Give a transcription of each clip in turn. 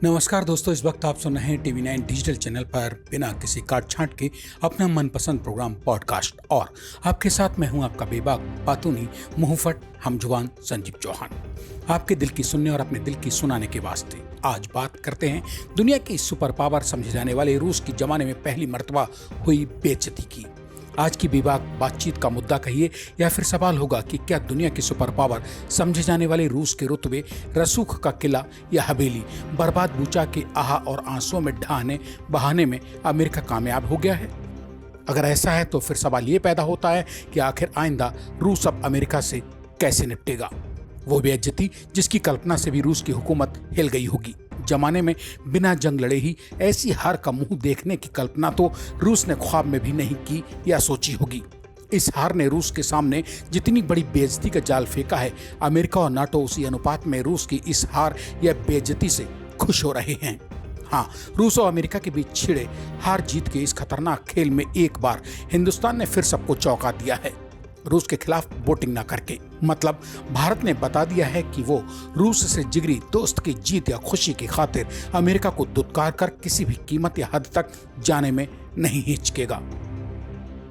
नमस्कार दोस्तों, इस वक्त आप सुन रहे हैं टीवी9 डिजिटल चैनल पर बिना किसी काट छांट के अपना मनपसंद प्रोग्राम पॉडकास्ट। और आपके साथ मैं हूं आपका बेबाक पातूनी मुंहफट हमजुबान संजीव चौहान, आपके दिल की सुनने और अपने दिल की सुनाने के वास्ते। आज बात करते हैं दुनिया की सुपर पावर समझे जाने वाले रूस की जमाने में पहली मर्तबा हुई बेइज्जती की। आज की बेबाक बातचीत का मुद्दा कहिए या फिर सवाल होगा कि क्या दुनिया की सुपर पावर समझे जाने वाले रूस के रुतबे, रसूख का किला या हवेली बर्बाद बूचा के आहा और आंसुओं में बहाने में अमेरिका कामयाब हो गया है। अगर ऐसा है तो फिर सवाल ये पैदा होता है कि आखिर आइंदा रूस अब अमेरिका से कैसे निपटेगा। वो बेइज्जती जिसकी कल्पना से भी रूस की हुकूमत हिल गई होगी। जमाने में बिना जंग लड़े ही ऐसी हार का मुंह देखने की कल्पना तो रूस ने ख्वाब में भी नहीं की या सोची होगी। इस हार ने रूस के सामने जितनी बड़ी बेइज्जती का जाल फेंका है, अमेरिका और नाटो उसी अनुपात में रूस की इस हार या बेइज्जती से खुश हो रहे हैं। हाँ, रूस और अमेरिका के बीच छिड़े हार जीत के इस खतरनाक खेल में एक बार हिंदुस्तान ने फिर सबको चौंका दिया है, रूस के खिलाफ वोटिंग न करके। मतलब भारत ने बता दिया है कि वो रूस से जिगरी दोस्त की जीत या खुशी की खातिर अमेरिका को दुत्कार कर किसी भी कीमत या हद तक जाने में नहीं हिचकेगा।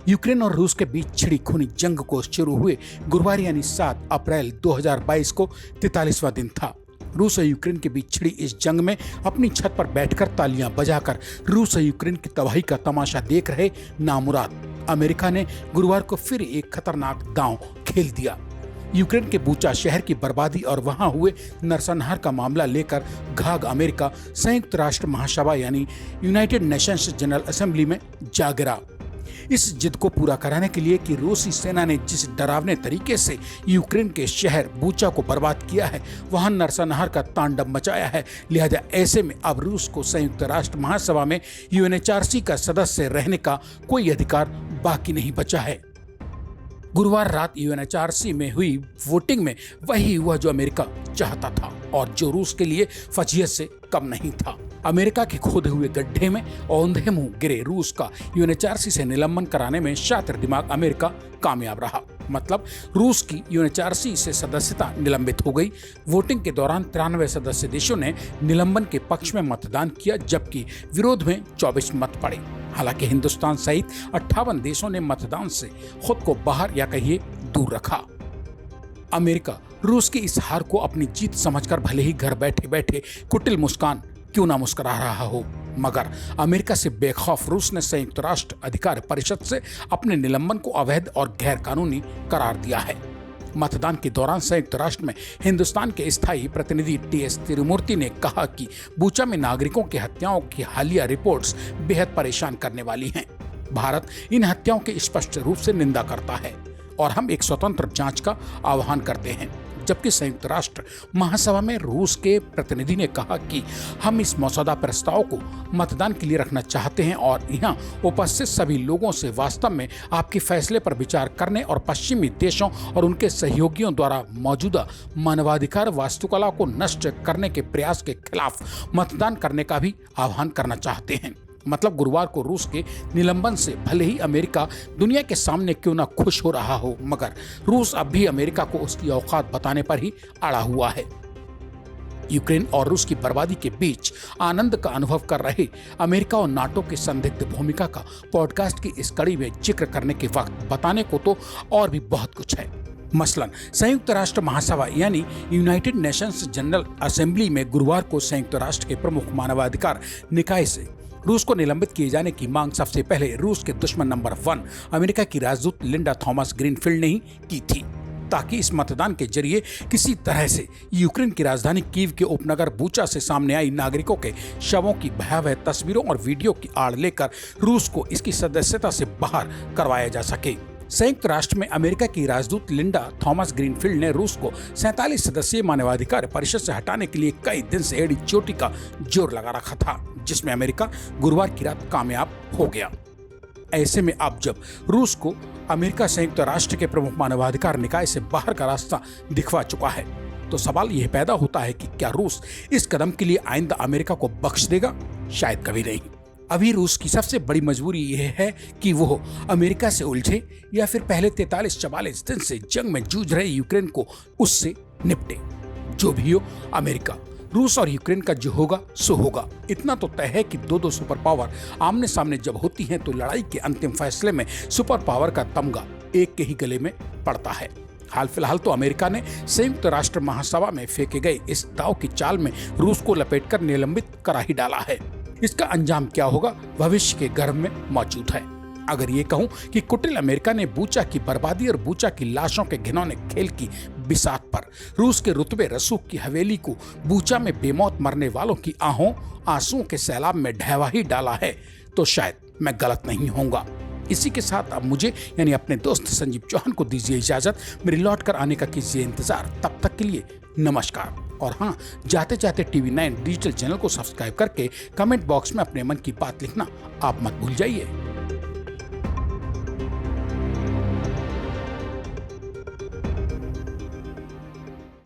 यूक्रेन और रूस के बीच छिड़ी खूनी जंग को शुरू हुए गुरुवार यानी 7 अप्रैल 2022 को 43वां दिन था। रूस और यूक्रेन के बीच छिड़ी इस जंग में अपनी छत पर बैठकर तालियां बजाकर रूस और यूक्रेन की तबाही का तमाशा देख रहे नामुराद अमेरिका ने गुरुवार को फिर एक खतरनाक दांव खेल दिया। यूक्रेन के बूचा शहर की बर्बादी और वहां हुए नरसंहार का मामला लेकर घाघ अमेरिका संयुक्त राष्ट्र महासभा यानी यूनाइटेड नेशंस जनरल असेंबली में जा गिरा। इस जिद को पूरा कराने के लिए कि रूसी सेना ने जिस डरावने तरीके से यूक्रेन के शहर बूचा को बर्बाद किया है, वहां नरसंहार का तांडव मचाया है, लिहाजा ऐसे में अब रूस को संयुक्त राष्ट्र महासभा में यूएनएचआरसी का सदस्य रहने का कोई अधिकार बाकी नहीं बचा है। गुरुवार रात यूएनएचआरसी में हुई वोटिंग में वही हुआ जो अमेरिका चाहता था और जो रूस के लिए फजीहत से कम नहीं था। अमेरिका के खोदे हुए गड्ढे में औंधे मुंह गिरे रूस का यूएनएचआरसी से निलंबन कराने में शातिर दिमाग अमेरिका कामयाब रहा। मतलब रूस की यूएनएचआरसी से सदस्यता निलंबित हो गई। वोटिंग के दौरान 93 सदस्य देशों ने निलंबन के पक्ष में मतदान किया, जबकि विरोध में 24 मत पड़े। हालांकि हिंदुस्तान सहित 58 देशों ने मतदान से खुद को बाहर या कहिए दूर रखा। अमेरिका रूस की इस हार को अपनी जीत समझकर भले ही घर बैठे बैठे कुटिल मुस्कान क्यों ना मुस्कुरा रहा हो, मगर अमेरिका से बेखौफ रूस ने संयुक्त राष्ट्र अधिकार परिषद से अपने निलंबन को अवैध और गैर कानूनी करार दिया है। मतदान के दौरान संयुक्त राष्ट्र में हिंदुस्तान के स्थायी प्रतिनिधि टीएस तिरुमूर्ति ने कहा कि बूचा में नागरिकों की हत्याओं की हालिया रिपोर्ट्स बेहद परेशान करने वाली हैं। भारत इन हत्याओं की स्पष्ट रूप से निंदा करता है और हम एक स्वतंत्र जांच का आह्वान करते हैं। जबकि संयुक्त राष्ट्र महासभा में रूस के प्रतिनिधि ने कहा कि हम इस मसौदा प्रस्ताव को मतदान के लिए रखना चाहते हैं और यहाँ उपस्थित सभी लोगों से वास्तव में आपके फैसले पर विचार करने और पश्चिमी देशों और उनके सहयोगियों द्वारा मौजूदा मानवाधिकार वास्तुकला को नष्ट करने के प्रयास के खिलाफ मतदान करने का भी आह्वान करना चाहते हैं। मतलब गुरुवार को रूस के निलंबन से भले ही अमेरिका दुनिया के सामने क्यों ना खुश हो रहा हो, मगर रूस अब भी अमेरिका को उसकी औकात बताने पर ही अड़ा हुआ है। यूक्रेन और रूस की बर्बादी के बीच आनंद का अनुभव कर रहे अमेरिका और नाटो की संदिग्ध भूमिका का पॉडकास्ट की इस कड़ी में जिक्र करने के वक्त बताने को तो और भी बहुत कुछ है। मसलन संयुक्त राष्ट्र महासभा यानी यूनाइटेड नेशंस जनरल असेंबली में गुरुवार को संयुक्त राष्ट्र के प्रमुख मानवाधिकार निकाय से रूस को निलंबित किए जाने की मांग सबसे पहले रूस के दुश्मन नंबर 1 अमेरिका की राजदूत लिंडा थॉमस ग्रीनफील्ड ने ही की थी, ताकि इस मतदान के जरिए किसी तरह से यूक्रेन की राजधानी कीव के उपनगर बूचा से सामने आई नागरिकों के शवों की भयावह तस्वीरों और वीडियो की आड़ लेकर रूस को इसकी सदस्यता से बाहर करवाया जा सके। संयुक्त राष्ट्र में अमेरिका की राजदूत लिंडा थॉमस ग्रीनफील्ड ने रूस को 47 सदस्यीय मानवाधिकार परिषद से हटाने के लिए कई दिन से एड़ी चोटी का जोर लगा रखा था, जिसमें अमेरिका गुरुवार की रात कामयाब हो गया। ऐसे में अब जब रूस को अमेरिका संयुक्त राष्ट्र के प्रमुख मानवाधिकार निकाय से बाहर का रास्ता दिखवा चुका है, तो सवाल यह पैदा होता है कि क्या रूस इस कदम के लिए आइंदा अमेरिका को बख्श देगा? शायद कभी नहीं। अभी रूस की सबसे बड़ी मजबूरी यह है कि वो अमेरिका से उलझे या फिर पहले 43-44 दिन से जंग में जूझ रहे यूक्रेन को उससे निपटे। जो भी हो, अमेरिका रूस और यूक्रेन का जो होगा सो होगा। इतना तो तय है कि दो सुपर पावर आमने सामने जब होती हैं तो लड़ाई के अंतिम फैसले में सुपर पावर का तमगा एक के ही गले में पड़ता है। हाल फिलहाल तो अमेरिका ने संयुक्त राष्ट्र महासभा में फेंके गए इस दाव की चाल में रूस को लपेटकर निलंबित करा ही डाला है। इसका अंजाम क्या होगा भविष्य के गर्भ में मौजूद है। अगर ये कहूं कि कुटिल अमेरिका ने बूचा की बर्बादी और बूचा की लाशों के घिनौने खेल की बिसात पर रूस के रुतबे रसूख की हवेली को बूचा में बेमौत मरने वालों की आहों आंसुओं के सैलाब में ढहवा ही डाला है तो शायद मैं गलत नहीं होऊंगा। इसी के साथ अब मुझे यानी अपने दोस्त संजीव चौहान को दीजिए इजाजत। मेरी लौट कर आने का कीजिए इंतजार। तब तक के लिए नमस्कार। और हाँ, जाते जाते TV9 डिजिटल चैनल को सब्सक्राइब करके कमेंट बॉक्स में अपने मन की बात लिखना आप मत भूल जाइए।